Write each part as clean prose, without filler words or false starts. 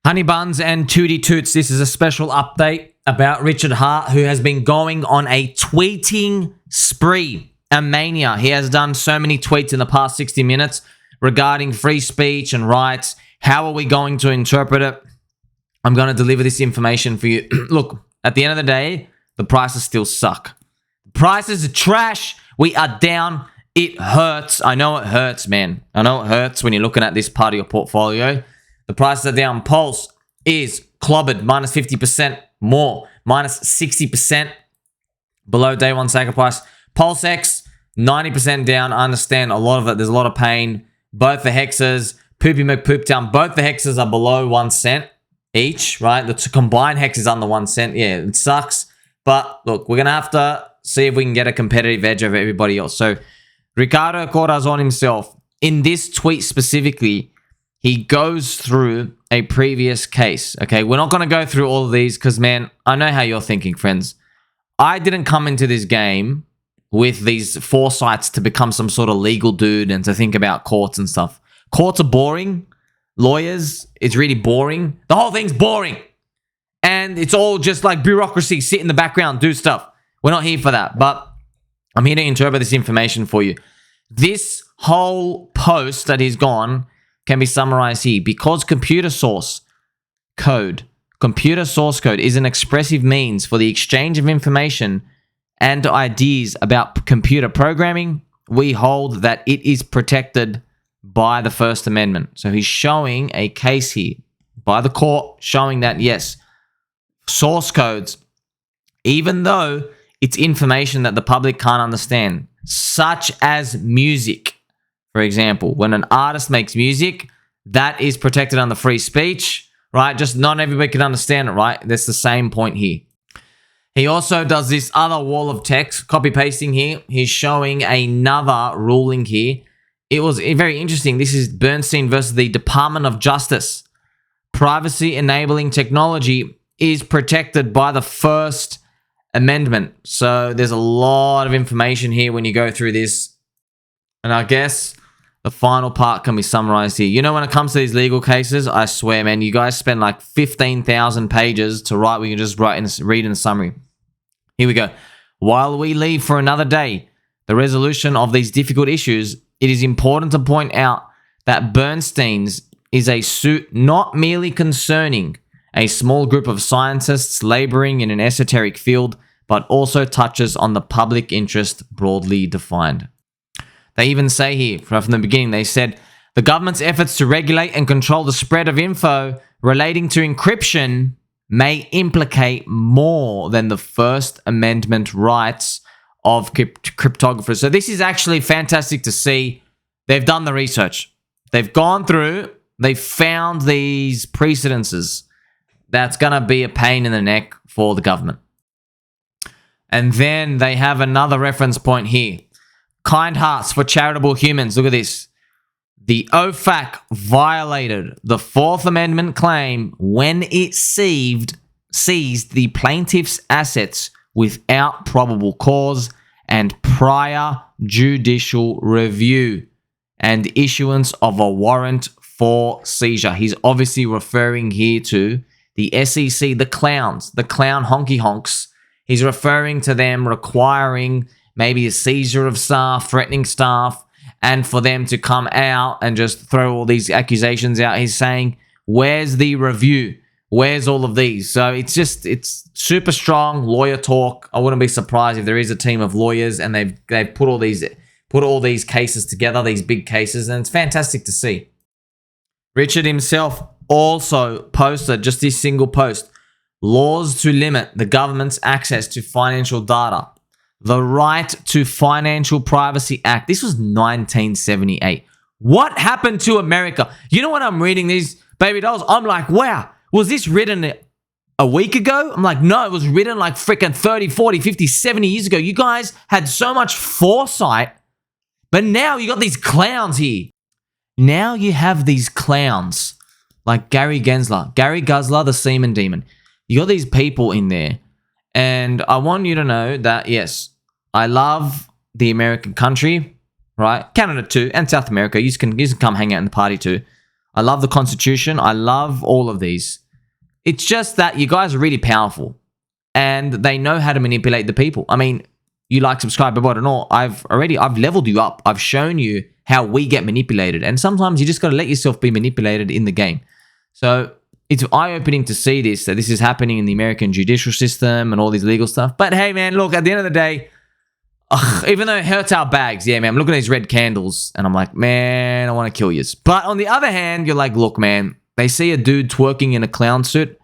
Honey Buns and Tootie Toots, this is a special update about Richard Hart, who has been going on a tweeting spree, a mania. He has done so many tweets in the past 60 minutes regarding free speech and rights. How are we going to interpret it? I'm going to deliver this information for you. Look, at the end of the day, the prices still suck. Prices are trash. We are down. It hurts. I know it hurts, man. I know it hurts when you're looking at this part of your portfolio. The prices are down. Pulse is clobbered, minus 50% more, minus 60% below day one sacre price. Pulse X, 90% down. I understand a lot of it. There's a lot of pain. Both the hexes, Poopy McPooptown, both the hexes are below 1 cent each, right? The combined hex is under 1 cent. Yeah, it sucks. But look, we're going to have to see if we can get a competitive edge over everybody else. So Ricardo Corazon himself, in this tweet specifically, he goes through a previous case, okay? We're not going to go through all of these because, man, I know how you're thinking, friends. I didn't come into this game with these foresights to become some sort of legal dude and to think about courts and stuff. Courts are boring. Lawyers, it's really boring. The whole thing's boring. And it's all just like bureaucracy, sit in the background, do stuff. We're not here for that, but I'm here to interpret this information for you. This whole post that he's gone can be summarized here. Because computer source code is an expressive means for the exchange of information and ideas about computer programming, we hold that it is protected by the First Amendment. So he's showing a case here by the court showing that, yes, source codes, even though it's information that the public can't understand, such as music. For example, when an artist makes music, that is protected under free speech, right? Just not everybody can understand it, right? That's the same point here. He also does this other wall of text, copy pasting here. He's showing another ruling here. It was very interesting. This is Bernstein versus the Department of Justice. Privacy enabling technology is protected by the First Amendment. So there's a lot of information here when you go through this. And I guess the final part can be summarized here. You know, when it comes to these legal cases, I swear, man, you guys spend like 15,000 pages to write. We can just read in a summary. Here we go. While we leave for another day the resolution of these difficult issues, it is important to point out that Bernstein's is a suit not merely concerning a small group of scientists laboring in an esoteric field, but also touches on the public interest broadly defined. They even say here, from the beginning, they said, the government's efforts to regulate and control the spread of info relating to encryption may implicate more than the First Amendment rights of cryptographers. So this is actually fantastic to see. They've done the research. They've gone through, they've found these precedences. That's going to be a pain in the neck for the government. And then they have another reference point here. Kind hearts for charitable humans. Look at this. The OFAC violated the Fourth Amendment claim when it seized the plaintiff's assets without probable cause and prior judicial review and issuance of a warrant for seizure. He's obviously referring here to the SEC, the clowns, the clown honky honks. He's referring to them requiring maybe a seizure of staff, threatening staff, and for them to come out and just throw all these accusations out. He's saying, where's the review? Where's all of these? So it's super strong lawyer talk. I wouldn't be surprised if there is a team of lawyers and they've put all these cases together, these big cases, and it's fantastic to see. Richard himself also posted just this single post. Laws to limit the government's access to financial data. The Right to Financial Privacy Act. This was 1978. What happened to America? You know, when I'm reading these baby dolls, I'm like, wow, was this written a week ago? I'm like, no, it was written like freaking 30, 40, 50, 70 years ago. You guys had so much foresight, but now you got these clowns here. Now you have these clowns like Gary Gensler, the semen demon. You got these people in there. And I want you to know that, yes, I love the American country, right? Canada too, and South America. You can come hang out in the party too. I love the Constitution. I love all of these. It's just that you guys are really powerful and they know how to manipulate the people. I mean, you like, subscribe, but what and all. I've leveled you up. I've shown you how we get manipulated. And sometimes you just got to let yourself be manipulated in the game. So it's eye-opening to see this, that this is happening in the American judicial system and all this legal stuff. But hey, man, look, at the end of the day, even though it hurts our bags, yeah, man, I'm looking at these red candles and I'm like, man, I want to kill you. But on the other hand, you're like, look, man, they see a dude twerking in a clown suit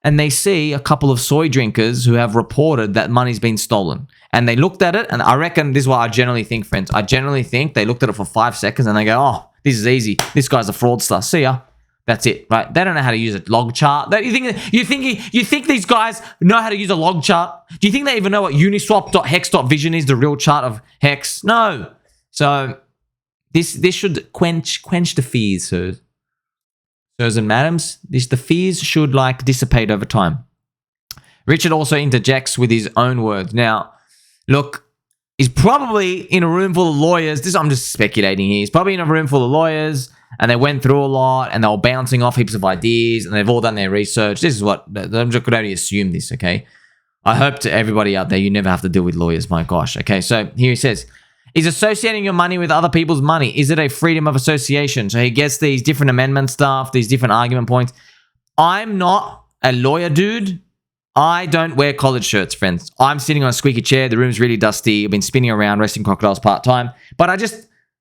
and they see a couple of soy drinkers who have reported that money's been stolen. And they looked at it, and I reckon this is what I generally think, friends. I generally think they looked at it for 5 seconds and they go, oh, this is easy. This guy's a fraudster. See ya. That's it, right? They don't know how to use a log chart. You think these guys know how to use a log chart? Do you think they even know what uniswap.hex.vision is, the real chart of Hex? No. So this should quench the fears, sirs and madams. The fears should like dissipate over time. Richard also interjects with his own words. Now, look, he's probably in a room full of lawyers. I'm just speculating here. He's probably in a room full of lawyers, and they went through a lot, and they were bouncing off heaps of ideas, and they've all done their research. This is what, I'm just going to only assume this, okay? I hope to everybody out there, you never have to deal with lawyers, my gosh. Okay, so here he says, is associating your money with other people's money, is it a freedom of association? So he gets these different amendment stuff, these different argument points. I'm not a lawyer, dude. I don't wear collared shirts, friends. I'm sitting on a squeaky chair. The room's really dusty. I've been spinning around, resting crocodiles part-time. But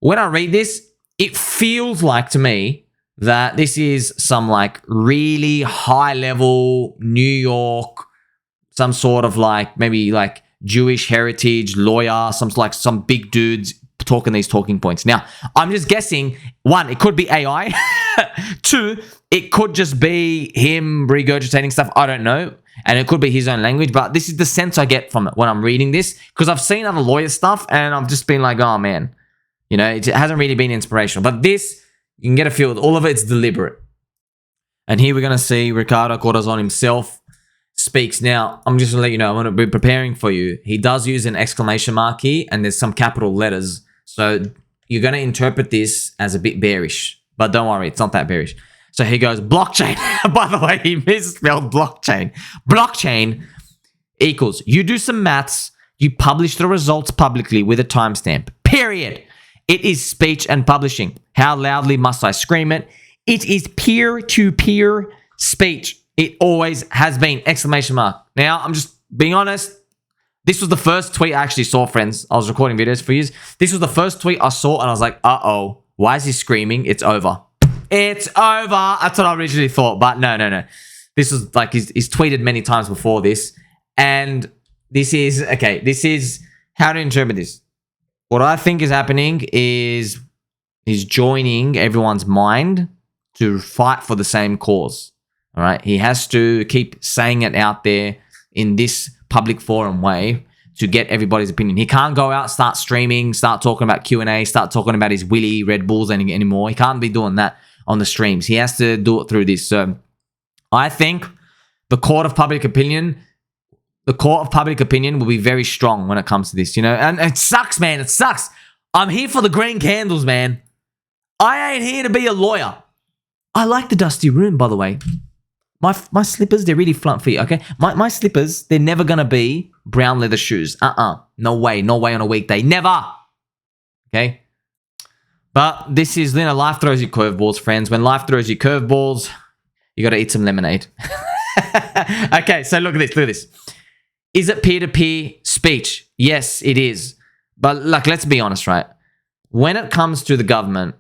when I read this, it feels like to me that this is some like really high-level New York, some sort of like maybe like Jewish heritage lawyer, some big dudes talking these talking points. Now, I'm just guessing, one, it could be AI. Two, it could just be him regurgitating stuff. I don't know. And it could be his own language, but this is the sense I get from it when I'm reading this, because I've seen other lawyer stuff and I've just been like, oh man, you know, it hasn't really been inspirational. But this, you can get a feel, all of it's deliberate. And here we're going to see Ricardo Corazon himself speaks. Now, I'm just going to let you know, I'm going to be preparing for you. He does use an exclamation mark here, and there's some capital letters. So you're going to interpret this as a bit bearish, but don't worry, it's not that bearish. So he goes, blockchain. By the way, he misspelled blockchain. Blockchain equals, you do some maths, you publish the results publicly with a timestamp. Period. It is speech and publishing. How loudly must I scream it? It is peer-to-peer speech. It always has been. Exclamation mark. Now, I'm just being honest. This was the first tweet I actually saw, friends. I was recording videos for you. This was the first tweet I saw, and I was like, uh-oh. Why is he screaming? It's over. It's over. That's what I originally thought, but no. This is like he's tweeted many times before this, and this is how to interpret this. What I think is happening is he's joining everyone's mind to fight for the same cause. All right, he has to keep saying it out there in this public forum way to get everybody's opinion. He can't go out, start streaming, start talking about Q&A, start talking about his Willy Red Bulls anymore. He can't be doing that on the streams. He has to do it through this. So I think the court of public opinion will be very strong when it comes to this, you know? And it sucks, man. It sucks. I'm here for the green candles, man. I ain't here to be a lawyer. I like the dusty room, by the way. My slippers, they're really fluffy, okay? My slippers, they're never going to be brown leather shoes. No way. No way on a weekday. Never. Okay? But this is, you know, life throws you curveballs, friends. When life throws you curveballs, you got to eat some lemonade. Okay, so look at this. Is it peer-to-peer speech? Yes, it is. But like, let's be honest, right? When it comes to the government,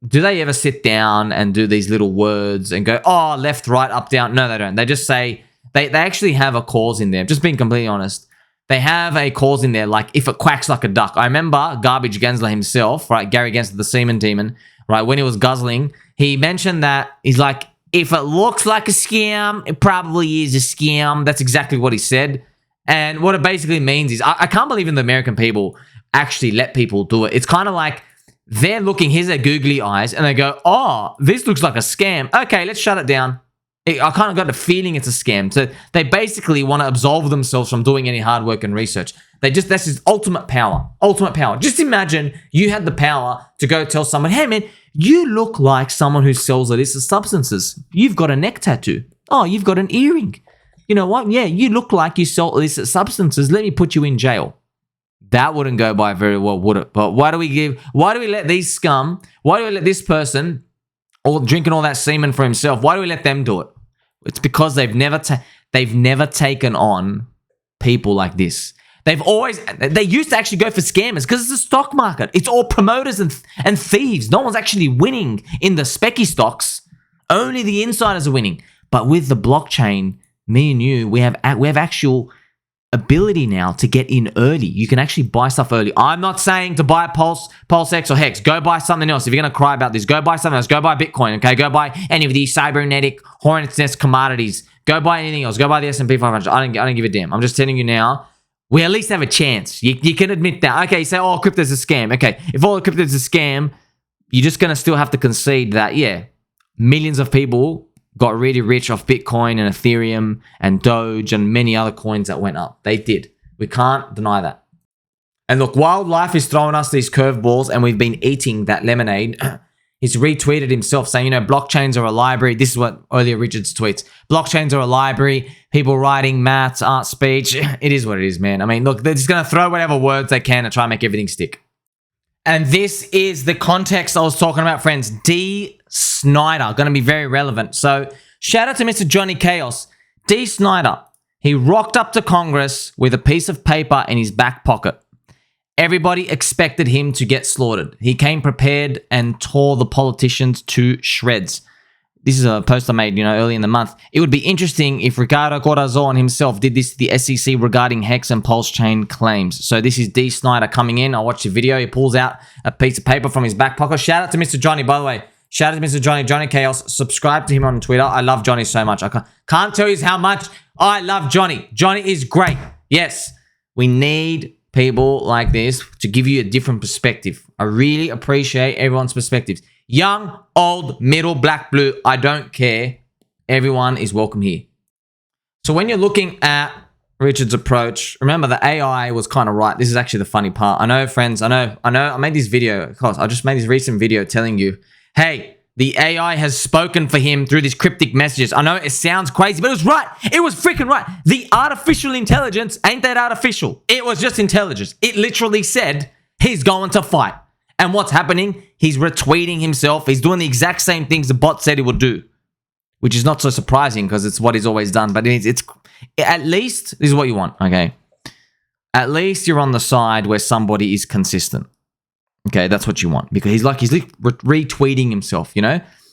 do they ever sit down and do these little words and go, oh, left, right, up, down? No, they don't. They just say, they actually have a cause in there. Just being completely honest. They have a cause in there, like if it quacks like a duck. I remember Garbage Gensler himself, right? Gary Gensler, the semen demon, right? When he was guzzling, he mentioned that he's like, if it looks like a scam, it probably is a scam. That's exactly what he said. And what it basically means is, I can't believe in the American people actually let people do it. It's kind of like they're looking, here's their googly eyes, and they go, oh, this looks like a scam. Okay, let's shut it down. I kind of got the feeling it's a scam. So they basically want to absolve themselves from doing any hard work and research. That's just ultimate power. Ultimate power. Just imagine you had the power to go tell someone, hey man, You look like someone who sells illicit substances. You've got a neck tattoo. Oh, you've got an earring. You know what? Yeah, you look like you sell illicit substances. Let me put you in jail. That wouldn't go by very well, would it? But why do we let these scum, why do we let this person all drinking all that semen for himself, why do we let them do it? It's because they've never taken on people like this. They used to actually go for scammers because it's a stock market. It's all promoters and thieves. No one's actually winning in the specky stocks. Only the insiders are winning. But with the blockchain, me and you, we have actual ability now to get in early. You can actually buy stuff early. I'm not saying to buy Pulse X or Hex. Go buy something else. If you're going to cry about this, go buy something else. Go buy Bitcoin, okay? Go buy any of these cybernetic hornet's nest commodities. Go buy anything else. Go buy the S&P 500. I don't give a damn. I'm just telling you now, we at least have a chance. You can admit that. Okay, you say, oh, crypto's a scam. Okay, if all crypto's a scam, you're just going to still have to concede that, yeah, millions of people got really rich off Bitcoin and Ethereum and Doge and many other coins that went up. They did. We can't deny that. And look, wildlife is throwing us these curveballs and we've been eating that lemonade. He's retweeted himself saying, you know, blockchains are a library. This is what earlier Richard's tweets. Blockchains are a library. People writing maths, art, speech. It is what it is, man. I mean, look, they're just going to throw whatever words they can to try and make everything stick. And this is the context I was talking about, friends. Dee Snider, going to be very relevant. So shout out to Mr. Johnny Chaos. Dee Snider, he rocked up to Congress with a piece of paper in his back pocket. Everybody expected him to get slaughtered. He came prepared and tore the politicians to shreds. This is a post I made, early in the month. It would be interesting if Ricardo Corazon himself did this to the SEC regarding Hex and Pulse chain claims. So this is Dee Snider coming in. I watched the video. He pulls out a piece of paper from his back pocket. Shout out to Mr. Johnny, by the way. Shout out to Mr. Johnny, Johnny Chaos. Subscribe to him on Twitter. I love Johnny so much. I can't tell you how much I love Johnny. Johnny is great. Yes, we need people like this to give you a different perspective. I really appreciate everyone's perspectives. Young, old, middle, black, blue, I don't care. Everyone is welcome here. So when you're looking at Richard's approach, remember the AI was kind of right. This is actually the funny part. I know, friends, I know. I made this video, of course, I just made this recent video telling you, hey, the AI has spoken for him through these cryptic messages. I know it sounds crazy, but it was right. It was freaking right. The artificial intelligence ain't that artificial. It was just intelligence. It literally said he's going to fight. And what's happening? He's retweeting himself. He's doing the exact same things the bot said he would do, which is not so surprising because it's what he's always done. But it's at least, this is what you want, okay? At least you're on the side where somebody is consistent. Okay, that's what you want because he's retweeting himself,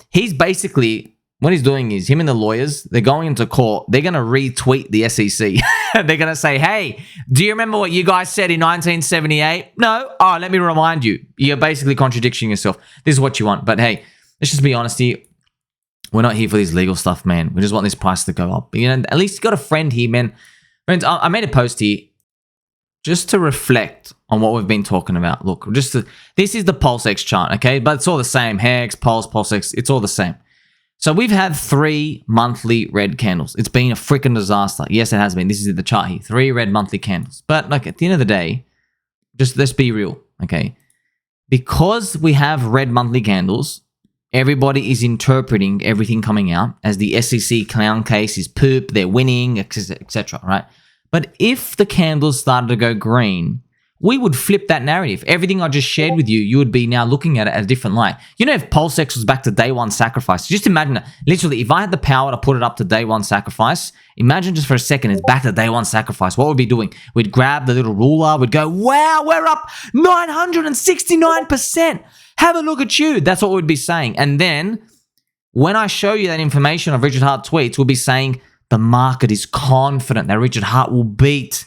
He's basically, what he's doing is him and the lawyers, they're going into court. They're going to retweet the SEC. They're going to say, hey, do you remember what you guys said in 1978? No? Oh, let me remind you. You're basically contradicting yourself. This is what you want. But hey, let's just be honest here. We're not here for this legal stuff, man. We just want this price to go up. But, at least you got a friend here, man. Friends, I made a post here just to reflect on what we've been talking about. Look, this is the Pulse X chart, okay? But it's all the same. Hex, Pulse X, it's all the same. So we've had 3 monthly red candles. It's been a freaking disaster. Yes, it has been. This is the chart here. 3 red monthly candles. But at the end of the day, just let's be real, okay? Because we have red monthly candles, everybody is interpreting everything coming out as the SEC clown case is poop, they're winning, etc., right? But if the candles started to go green, we would flip that narrative. Everything I just shared with you, you would be now looking at it at a different light. If Pulse X was back to day one sacrifice, just imagine it. Literally, if I had the power to put it up to day one sacrifice, imagine just for a second it's back to day one sacrifice. What would we be doing? We'd grab the little ruler, we'd go, wow, we're up 969%. Have a look at you. That's what we'd be saying. And then when I show you that information of Richard Hart tweets, we'll be saying, the market is confident that Richard Hart will beat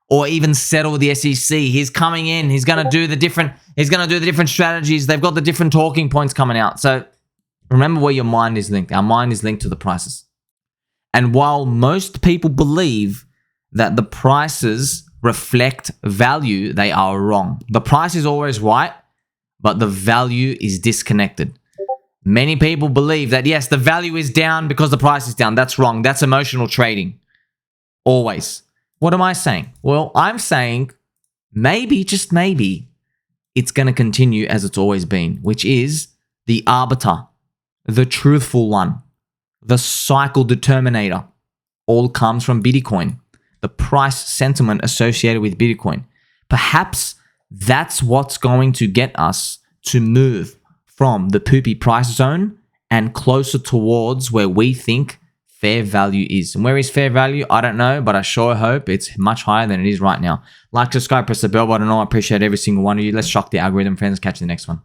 or even settle with the SEC. He's coming in. He's going to do the different strategies. They've got the different talking points coming out. So remember where your mind is linked. Our mind is linked to the prices. And while most people believe that the prices reflect value, they are wrong. The price is always right, but the value is disconnected. Many people believe that, yes, the value is down because the price is down. That's wrong. That's emotional trading. Always. What am I saying? Well, I'm saying maybe, just maybe, it's going to continue as it's always been, which is the arbiter, the truthful one, the cycle determinator, all comes from Bitcoin. The price sentiment associated with Bitcoin. Perhaps that's what's going to get us to move from the poopy price zone and closer towards where we think fair value is. And where is fair value? I don't know, but I sure hope it's much higher than it is right now. Like, subscribe, press the bell button. I appreciate every single one of you. Let's shock the algorithm, friends. Catch you in the next one.